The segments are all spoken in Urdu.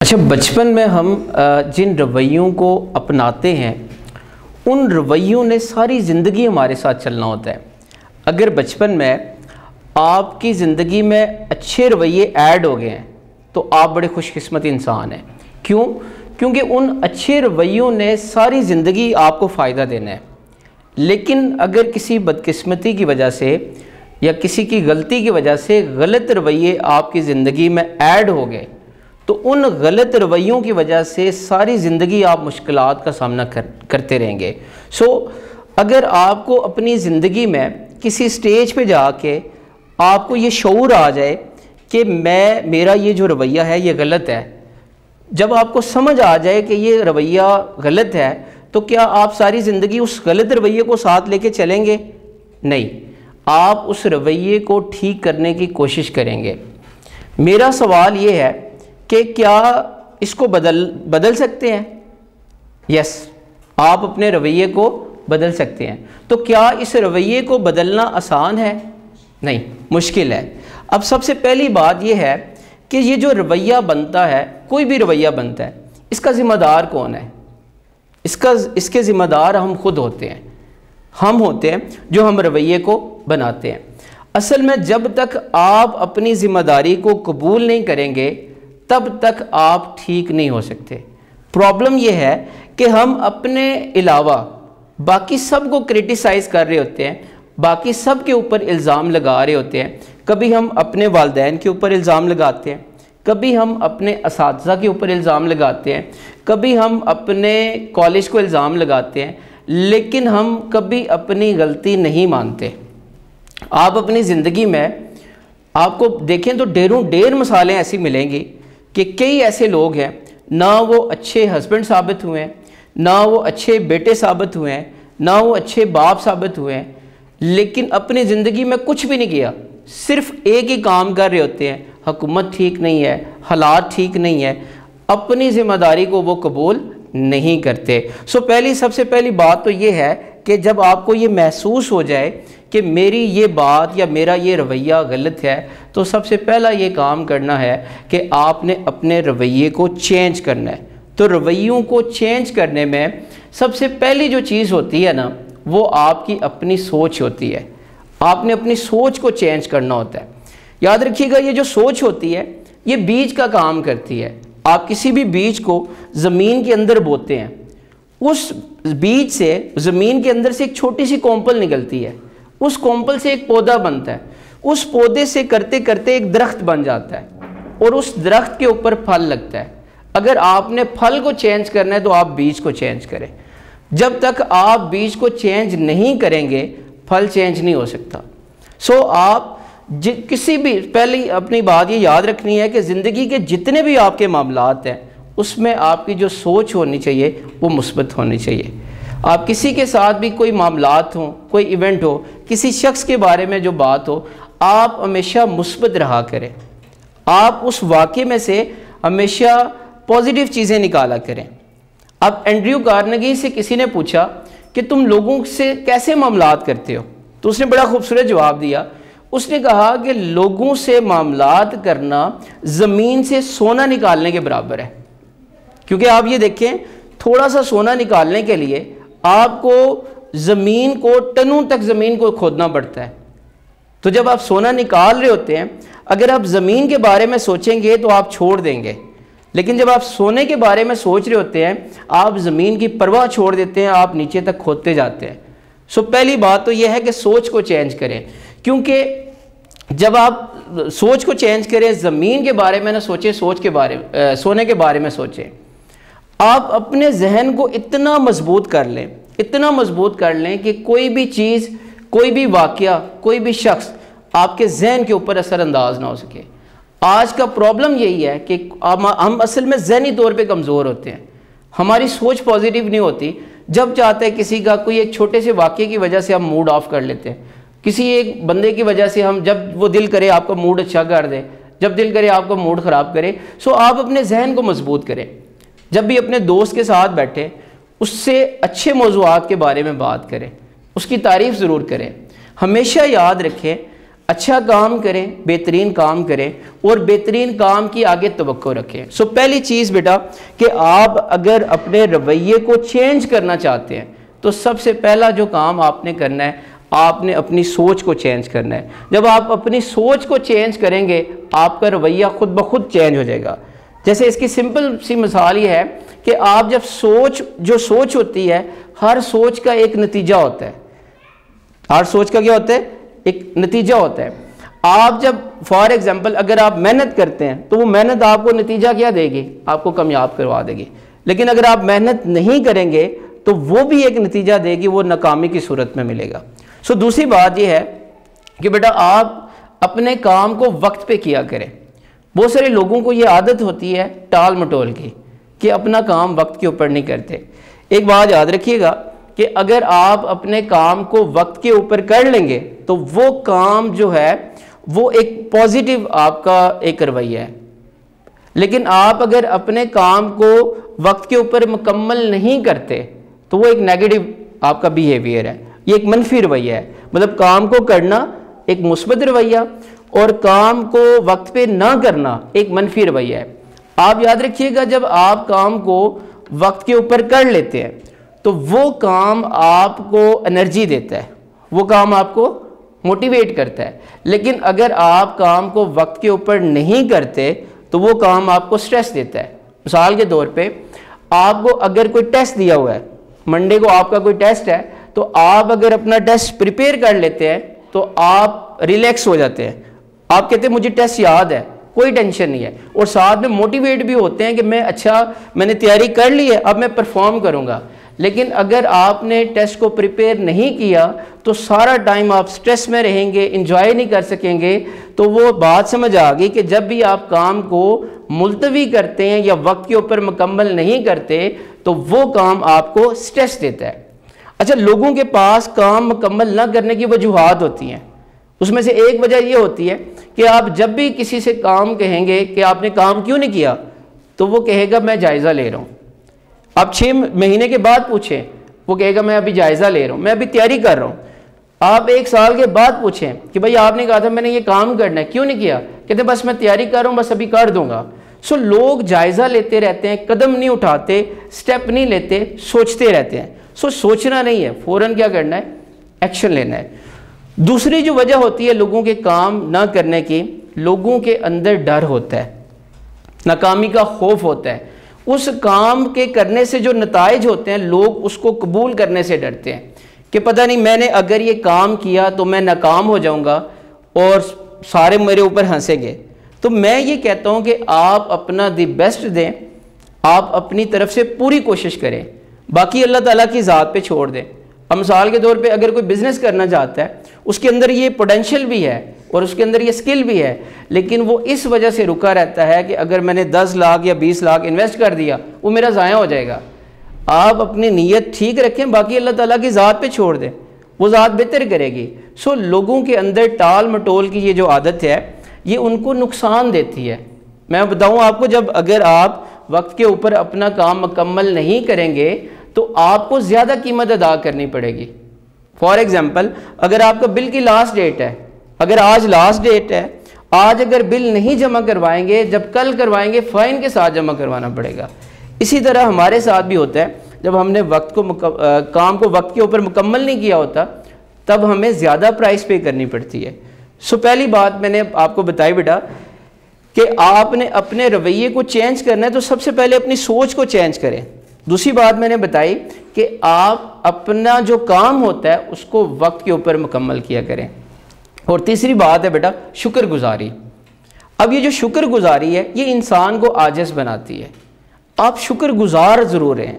اچھا، بچپن میں ہم جن رویوں کو اپناتے ہیں ان رویوں نے ساری زندگی ہمارے ساتھ چلنا ہوتا ہے۔ اگر بچپن میں آپ کی زندگی میں اچھے رویے ایڈ ہو گئے ہیں تو آپ بڑے خوش قسمت انسان ہیں۔ کیونکہ ان اچھے رویوں نے ساری زندگی آپ کو فائدہ دینا ہے۔ لیکن اگر کسی بدقسمتی کی وجہ سے یا کسی کی غلطی کی وجہ سے غلط رویے آپ کی زندگی میں ایڈ ہو گئے تو ان غلط رویوں کی وجہ سے ساری زندگی آپ مشکلات کا سامنا کرتے رہیں گے۔ اگر آپ کو اپنی زندگی میں کسی سٹیج پہ جا کے آپ کو یہ شعور آ جائے کہ میرا یہ جو رویہ ہے یہ غلط ہے، جب آپ کو سمجھ آ جائے کہ یہ رویہ غلط ہے تو کیا آپ ساری زندگی اس غلط رویے کو ساتھ لے کے چلیں گے؟ نہیں، آپ اس رویے کو ٹھیک کرنے کی کوشش کریں گے۔ میرا سوال یہ ہے کہ کیا اس کو بدل سکتے ہیں؟ یس، آپ اپنے رویے کو بدل سکتے ہیں۔ تو کیا اس رویے کو بدلنا آسان ہے؟ نہیں، مشکل ہے۔ اب سب سے پہلی بات یہ ہے کہ یہ جو رویہ بنتا ہے، کوئی بھی رویہ بنتا ہے، اس کا ذمہ دار کون ہے؟ اس کے ذمہ دار ہم خود ہوتے ہیں۔ ہم ہوتے ہیں جو ہم رویے کو بناتے ہیں۔ اصل میں جب تک آپ اپنی ذمہ داری کو قبول نہیں کریں گے تب تک آپ ٹھیک نہیں ہو سکتے۔ پرابلم یہ ہے کہ ہم اپنے علاوہ باقی سب کو کرٹیسائز کر رہے ہوتے ہیں، باقی سب کے اوپر الزام لگا رہے ہوتے ہیں۔ کبھی ہم اپنے والدین کے اوپر الزام لگاتے ہیں، کبھی ہم اپنے اساتذہ کے اوپر الزام لگاتے ہیں، کبھی ہم اپنے کالج کو الزام لگاتے ہیں، لیکن ہم کبھی اپنی غلطی نہیں مانتے۔ آپ اپنی زندگی میں آپ کو دیکھیں تو ڈھیر مثالیں ایسی ملیں گی کہ کئی ایسے لوگ ہیں، نہ وہ اچھے ہسبینڈ ثابت ہوئے ہیں، نہ وہ اچھے بیٹے ثابت ہوئے ہیں، نہ وہ اچھے باپ ثابت ہوئے ہیں، لیکن اپنی زندگی میں کچھ بھی نہیں کیا، صرف ایک ہی کام کر رہے ہوتے ہیں۔ حکومت ٹھیک نہیں ہے، حالات ٹھیک نہیں ہے، اپنی ذمہ داری کو وہ قبول نہیں کرتے۔ سب سے پہلی بات تو یہ ہے کہ جب آپ کو یہ محسوس ہو جائے کہ میری یہ بات یا میرا یہ رویہ غلط ہے تو سب سے پہلا یہ کام کرنا ہے کہ آپ نے اپنے رویے کو چینج کرنا ہے۔ تو رویوں کو چینج کرنے میں سب سے پہلی جو چیز ہوتی ہے نا، وہ آپ کی اپنی سوچ ہوتی ہے۔ آپ نے اپنی سوچ کو چینج کرنا ہوتا ہے۔ یاد رکھیے گا، یہ جو سوچ ہوتی ہے یہ بیج کا کام کرتی ہے۔ آپ کسی بھی بیج کو زمین کے اندر بوتے ہیں، اس بیج سے زمین کے اندر سے ایک چھوٹی سی کونپل نکلتی ہے، اس کونپل سے ایک پودا بنتا ہے، اس پودے سے کرتے کرتے ایک درخت بن جاتا ہے اور اس درخت کے اوپر پھل لگتا ہے۔ اگر آپ نے پھل کو چینج کرنا ہے تو آپ بیج کو چینج کریں۔ جب تک آپ بیج کو چینج نہیں کریں گے پھل چینج نہیں ہو سکتا۔ آپ کسی بھی پہلی اپنی بات یہ یاد رکھنی ہے کہ زندگی کے جتنے بھی آپ کے معاملات ہیں اس میں آپ کی جو سوچ ہونی چاہیے وہ مثبت ہونی چاہیے۔ آپ کسی کے ساتھ بھی کوئی معاملات ہوں، کوئی ایونٹ ہو، کسی شخص کے بارے میں جو بات ہو، آپ ہمیشہ مثبت رہا کریں۔ آپ اس واقعے میں سے ہمیشہ پازیٹیو چیزیں نکالا کریں۔ اب اینڈریو کارنیگی سے کسی نے پوچھا کہ تم لوگوں سے کیسے معاملات کرتے ہو؟ تو اس نے بڑا خوبصورت جواب دیا۔ اس نے کہا کہ لوگوں سے معاملات کرنا زمین سے سونا نکالنے کے برابر ہے۔ کیونکہ آپ یہ دیکھیں، تھوڑا سا سونا نکالنے کے لیے آپ کو زمین کو ٹنوں تک زمین کو کھودنا پڑتا ہے۔ تو جب آپ سونا نکال رہے ہوتے ہیں، اگر آپ زمین کے بارے میں سوچیں گے تو آپ چھوڑ دیں گے، لیکن جب آپ سونے کے بارے میں سوچ رہے ہوتے ہیں آپ زمین کی پرواہ چھوڑ دیتے ہیں، آپ نیچے تک کھودتے جاتے ہیں۔ پہلی بات تو یہ ہے کہ سوچ کو چینج کریں، کیونکہ جب آپ سوچ کو چینج کریں، زمین کے بارے میں نہ سوچیں، سونے کے بارے میں سوچیں۔ آپ اپنے ذہن کو اتنا مضبوط کر لیں کہ کوئی بھی چیز، کوئی بھی واقعہ، کوئی بھی شخص آپ کے ذہن کے اوپر اثر انداز نہ ہو سکے۔ آج کا پرابلم یہی ہے کہ ہم اصل میں ذہنی طور پہ کمزور ہوتے ہیں، ہماری سوچ پازیٹیو نہیں ہوتی۔ جب چاہتے ہیں کسی کا کوئی ایک چھوٹے سے واقعے کی وجہ سے ہم موڈ آف کر لیتے ہیں، کسی ایک بندے کی وجہ سے ہم، جب وہ دل کرے آپ کا موڈ اچھا کر دے، جب دل کرے آپ کا موڈ خراب کرے۔ آپ اپنے ذہن کو مضبوط کریں۔ جب بھی اپنے دوست کے ساتھ بیٹھیں اس سے اچھے موضوعات کے بارے میں بات کریں، اس کی تعریف ضرور کریں۔ ہمیشہ یاد رکھیں اچھا کام کریں، بہترین کام کریں اور بہترین کام کی آگے توقع رکھیں۔ سو پہلی چیز بیٹا کہ آپ اگر اپنے رویے کو چینج کرنا چاہتے ہیں تو سب سے پہلا جو کام آپ نے کرنا ہے، آپ نے اپنی سوچ کو چینج کرنا ہے۔ جب آپ اپنی سوچ کو چینج کریں گے آپ کا رویہ خود بخود چینج ہو جائے گا۔ جیسے اس کی سمپل سی مثال یہ ہے کہ آپ جب جو سوچ ہوتی ہے، ہر سوچ کا ایک نتیجہ ہوتا ہے۔ ہر سوچ کا کیا ہوتا ہے؟ ایک نتیجہ ہوتا ہے۔ آپ جب فار ایگزامپل اگر آپ محنت کرتے ہیں تو وہ محنت آپ کو نتیجہ کیا دے گی؟ آپ کو کامیاب کروا دے گی۔ لیکن اگر آپ محنت نہیں کریں گے تو وہ بھی ایک نتیجہ دے گی، وہ ناکامی کی صورت میں ملے گا۔ سو دوسری بات یہ ہے کہ بیٹا آپ اپنے کام کو وقت پہ کیا کریں۔ بہت سارے لوگوں کو یہ عادت ہوتی ہے ٹال مٹول کی کہ اپنا کام وقت کے اوپر نہیں کرتے۔ ایک بات یاد رکھیے گا کہ اگر آپ اپنے کام کو وقت کے اوپر کر لیں گے تو وہ کام جو ہے وہ ایک پازیٹیو آپ کا ایک رویہ ہے۔ لیکن آپ اگر اپنے کام کو وقت کے اوپر مکمل نہیں کرتے تو وہ ایک نیگیٹو آپ کا بیہیویئر ہے، یہ ایک منفی رویہ ہے۔ مطلب کام کو کرنا ایک مثبت رویہ اور کام کو وقت پہ نہ کرنا ایک منفی رویہ ہے۔ آپ یاد رکھیے گا جب آپ کام کو وقت کے اوپر کر لیتے ہیں تو وہ کام آپ کو انرجی دیتا ہے، وہ کام آپ کو موٹیویٹ کرتا ہے۔ لیکن اگر آپ کام کو وقت کے اوپر نہیں کرتے تو وہ کام آپ کو سٹریس دیتا ہے۔ مثال کے طور پہ آپ کو اگر کوئی ٹیسٹ دیا ہوا ہے، منڈے کو آپ کا کوئی ٹیسٹ ہے، تو آپ اگر اپنا ٹیسٹ پریپیئر کر لیتے ہیں تو آپ ریلیکس ہو جاتے ہیں۔ آپ کہتے ہیں مجھے ٹیسٹ یاد ہے، کوئی ٹینشن نہیں ہے، اور ساتھ میں موٹیویٹ بھی ہوتے ہیں کہ میں نے تیاری کر لی ہے، اب میں پرفارم کروں گا۔ لیکن اگر آپ نے ٹیسٹ کو پریپیئر نہیں کیا تو سارا ٹائم آپ سٹریس میں رہیں گے، انجوائے نہیں کر سکیں گے۔ تو وہ بات سمجھ آ گئی کہ جب بھی آپ کام کو ملتوی کرتے ہیں یا وقت کے اوپر مکمل نہیں کرتے تو وہ کام آپ کو سٹریس دیتا ہے۔ اچھا، لوگوں کے پاس کام مکمل نہ کرنے کی وجوہات ہوتی ہیں۔ اس میں سے ایک وجہ یہ ہوتی ہے کہ آپ جب بھی کسی سے کام کہیں گے کہ آپ نے کام کیوں نہیں کیا تو وہ کہے گا میں جائزہ لے رہا ہوں۔ آپ 6 مہینے کے بعد پوچھیں، وہ کہے گا میں ابھی جائزہ لے رہا ہوں، میں ابھی تیاری کر رہا ہوں۔ آپ 1 سال کے بعد پوچھیں کہ بھائی آپ نے کہا تھا میں نے یہ کام کرنا ہے، کیوں نہیں کیا؟ کہتے ہیں بس میں تیاری کر رہا ہوں، بس ابھی کر دوں گا۔ سو لوگ جائزہ لیتے رہتے ہیں، قدم نہیں اٹھاتے، سٹیپ نہیں لیتے، سوچتے رہتے ہیں۔ سو سوچنا نہیں ہے، فوراً کیا کرنا ہے؟ ایکشن لینا ہے۔ دوسری جو وجہ ہوتی ہے لوگوں کے کام نہ کرنے کی، لوگوں کے اندر ڈر ہوتا ہے، ناکامی کا خوف ہوتا ہے۔ اس کام کے کرنے سے جو نتائج ہوتے ہیں لوگ اس کو قبول کرنے سے ڈرتے ہیں کہ پتہ نہیں میں نے اگر یہ کام کیا تو میں ناکام ہو جاؤں گا اور سارے میرے اوپر ہنسیں گے۔ تو میں یہ کہتا ہوں کہ آپ اپنا دی بیسٹ دیں، آپ اپنی طرف سے پوری کوشش کریں، باقی اللہ تعالیٰ کی ذات پہ چھوڑ دیں۔ اب مثال کے طور پہ اگر کوئی بزنس کرنا چاہتا ہے، اس کے اندر یہ پوٹینشیل بھی ہے اور اس کے اندر یہ سکل بھی ہے، لیکن وہ اس وجہ سے رکا رہتا ہے کہ اگر میں نے 10 لاکھ یا 20 لاکھ انویسٹ کر دیا وہ میرا ضائع ہو جائے گا۔ آپ اپنی نیت ٹھیک رکھیں، باقی اللہ تعالیٰ کی ذات پہ چھوڑ دیں، وہ ذات بہتر کرے گی۔ سو لوگوں کے اندر ٹال مٹول کی یہ جو عادت ہے یہ ان کو نقصان دیتی ہے۔ میں بتاؤں آپ کو، جب اگر آپ وقت کے اوپر اپنا کام مکمل نہیں کریں گے تو آپ کو زیادہ قیمت ادا کرنی پڑے گی۔ فار ایگزامپل اگر آپ کا بل کی لاسٹ ڈیٹ ہے، اگر آج لاسٹ ڈیٹ ہے، آج اگر بل نہیں جمع کروائیں گے، جب کل کروائیں گے فائن کے ساتھ جمع کروانا پڑے گا۔ اسی طرح ہمارے ساتھ بھی ہوتا ہے، جب ہم نے کام کو وقت کے اوپر مکمل نہیں کیا ہوتا تب ہمیں زیادہ پرائس پے کرنی پڑتی ہے۔ سو پہلی بات میں نے آپ کو بتائی بیٹا کہ آپ نے اپنے رویے کو چینج کرنا ہے تو سب سے پہلے اپنی سوچ کو چینج کریں۔ دوسری بات میں نے بتائی کہ آپ اپنا جو کام ہوتا ہے اس کو وقت کے اوپر مکمل کیا کریں۔ اور تیسری بات ہے بیٹا شکر گزاری۔ اب یہ جو شکر گزاری ہے یہ انسان کو عاجز بناتی ہے۔ آپ شکر گزار ضرور ہیں۔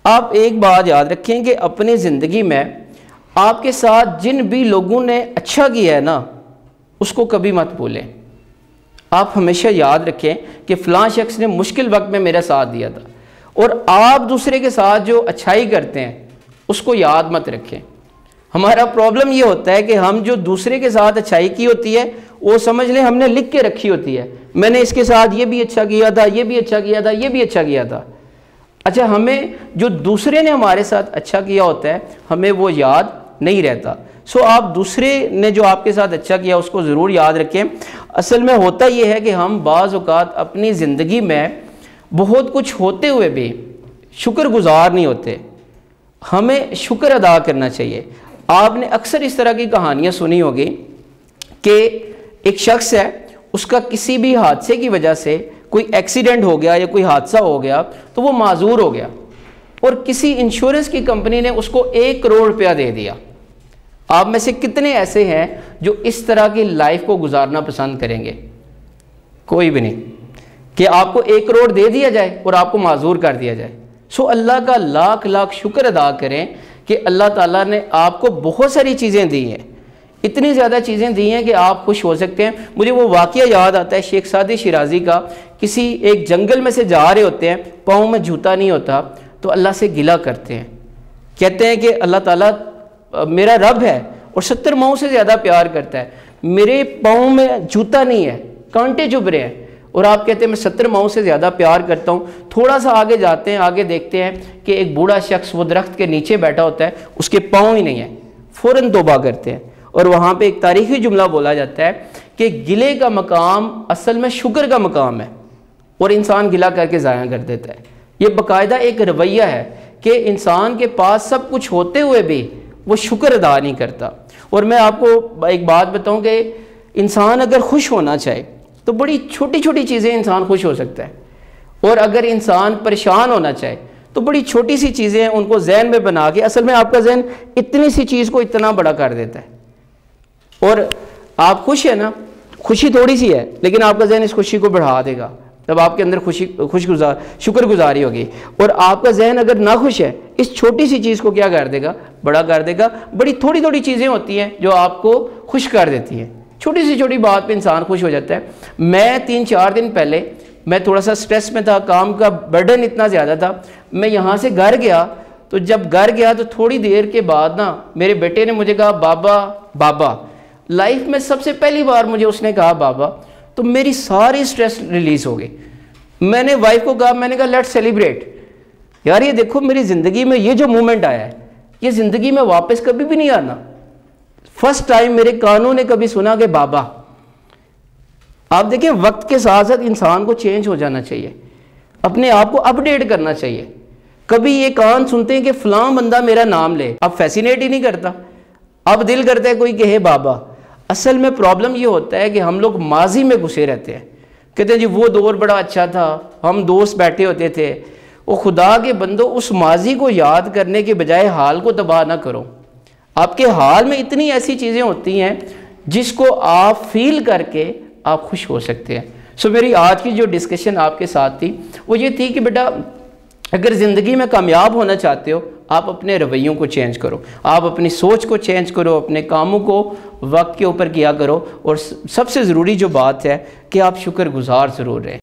آپ ایک بات یاد رکھیں کہ اپنی زندگی میں آپ کے ساتھ جن بھی لوگوں نے اچھا کیا ہے نا اس کو کبھی مت بھولیں۔ آپ ہمیشہ یاد رکھیں کہ فلاں شخص نے مشکل وقت میں میرا ساتھ دیا تھا، اور آپ دوسرے کے ساتھ جو اچھائی کرتے ہیں اس کو یاد مت رکھیں۔ ہمارا پرابلم یہ ہوتا ہے کہ ہم جو دوسرے کے ساتھ اچھائی کی ہوتی ہے وہ سمجھ لیں ہم نے لکھ کے رکھی ہوتی ہے، میں نے اس کے ساتھ یہ بھی اچھا کیا تھا، یہ بھی اچھا کیا تھا، یہ بھی اچھا کیا تھا۔ اچھا، ہمیں جو دوسرے نے ہمارے ساتھ اچھا کیا ہوتا ہے ہمیں وہ یاد نہیں رہتا۔ سو آپ دوسرے نے جو آپ کے ساتھ اچھا کیا اس کو ضرور یاد رکھیں۔ اصل میں ہوتا یہ ہے کہ ہم بعض اوقات اپنی زندگی میں بہت کچھ ہوتے ہوئے بھی شکر گزار نہیں ہوتے، ہمیں شکر ادا کرنا چاہیے۔ آپ نے اکثر اس طرح کی کہانیاں سنی ہوگی کہ ایک شخص ہے، اس کا کسی بھی حادثے کی وجہ سے کوئی ایکسیڈنٹ ہو گیا یا کوئی حادثہ ہو گیا تو وہ معذور ہو گیا، اور کسی انشورنس کی کمپنی نے اس کو 1 کروڑ روپیہ دے دیا۔ آپ میں سے کتنے ایسے ہیں جو اس طرح کی لائف کو گزارنا پسند کریں گے؟ کوئی بھی نہیں، کہ آپ کو 1 کروڑ دے دیا جائے اور آپ کو معذور کر دیا جائے۔ سو اللہ کا لاکھ لاکھ شکر ادا کریں کہ اللہ تعالیٰ نے آپ کو بہت ساری چیزیں دی ہیں، اتنی زیادہ چیزیں دی ہیں کہ آپ خوش ہو سکتے ہیں۔ مجھے وہ واقعہ یاد آتا ہے شیخ سعدی شیرازی کا، کسی ایک جنگل میں سے جا رہے ہوتے ہیں، پاؤں میں جوتا نہیں ہوتا تو اللہ سے گلہ کرتے ہیں، کہتے ہیں کہ اللہ تعالیٰ میرا رب ہے اور 70 ماؤں سے زیادہ پیار کرتا ہے، میرے پاؤں میں جوتا نہیں ہے، کانٹے چبھ رہے ہیں، اور آپ کہتے ہیں میں 70 ماؤں سے زیادہ پیار کرتا ہوں۔ تھوڑا سا آگے جاتے ہیں، آگے دیکھتے ہیں کہ ایک بوڑھا شخص وہ درخت کے نیچے بیٹھا ہوتا ہے، اس کے پاؤں ہی نہیں ہیں، فوراً توبہ کرتے ہیں، اور وہاں پہ ایک تاریخی جملہ بولا جاتا ہے کہ گلے کا مقام اصل میں شکر کا مقام ہے، اور انسان گلہ کر کے ضائع کر دیتا ہے۔ یہ باقاعدہ ایک رویہ ہے کہ انسان کے پاس سب کچھ ہوتے ہوئے بھی وہ شکر ادا نہیں کرتا۔ اور میں آپ کو ایک بات بتاؤں کہ انسان اگر خوش ہونا چاہے تو بڑی چھوٹی چھوٹی چیزیں انسان خوش ہو سکتا ہے، اور اگر انسان پریشان ہونا چاہے تو بڑی چھوٹی سی چیزیں ان کو ذہن میں بنا کے، اصل میں آپ کا ذہن اتنی سی چیز کو اتنا بڑا کر دیتا ہے، اور آپ خوش ہیں نا، خوشی تھوڑی سی ہے لیکن آپ کا ذہن اس خوشی کو بڑھا دے گا جب آپ کے اندر شکر گزاری ہوگی، اور آپ کا ذہن اگر نہ خوش ہے اس چھوٹی سی چیز کو کیا کر دے گا؟ بڑا کر دے گا۔ بڑی تھوڑی تھوڑی چیزیں ہوتی ہیں جو آپ کو خوش کر دیتی ہیں، چھوٹی سی چھوٹی بات پہ انسان خوش ہو جاتا ہے۔ میں 3-4 دن پہلے میں تھوڑا سا سٹریس میں تھا، کام کا برڈن اتنا زیادہ تھا، میں یہاں سے گھر گیا، تو جب گھر گیا تو تھوڑی دیر کے بعد نا میرے بیٹے نے مجھے کہا بابا، لائف میں سب سے پہلی بار مجھے اس نے کہا بابا، تو میری ساری سٹریس ریلیز ہو گئی۔ میں نے وائف کو کہا، میں نے کہا لیٹ سیلیبریٹ، یار یہ دیکھو میری زندگی میں یہ جو مومنٹ آیا ہے یہ زندگی میں واپس کبھی بھی نہیں آنا۔ فرسٹ ٹائم میرے کانوں نے کبھی سنا کہ بابا۔ آپ دیکھیں وقت کے ساتھ ساتھ انسان کو چینج ہو جانا چاہیے، اپنے آپ کو اپڈیٹ کرنا چاہیے۔ کبھی یہ کان سنتے ہیں کہ فلاں بندہ میرا نام لے، اب فیسینیٹ ہی نہیں کرتا، اب دل کرتا ہے کوئی کہے بابا۔ اصل میں پرابلم یہ ہوتا ہے کہ ہم لوگ ماضی میں گھسے رہتے ہیں، کہتے ہیں جی وہ دور بڑا اچھا تھا، ہم دوست بیٹھے ہوتے تھے۔ وہ خدا کے بندو، اس ماضی کو یاد کرنے کے بجائے حال کو تباہ نہ کرو۔ آپ کے حال میں اتنی ایسی چیزیں ہوتی ہیں جس کو آپ فیل کر کے آپ خوش ہو سکتے ہیں۔ سو میری آج کی جو ڈسکشن آپ کے ساتھ تھی وہ یہ تھی کہ بیٹا اگر زندگی میں کامیاب ہونا چاہتے ہو آپ اپنے رویوں کو چینج کرو، آپ اپنی سوچ کو چینج کرو، اپنے کاموں کو وقت کے اوپر کیا کرو، اور سب سے ضروری جو بات ہے کہ آپ شکر گزار ضرور رہیں۔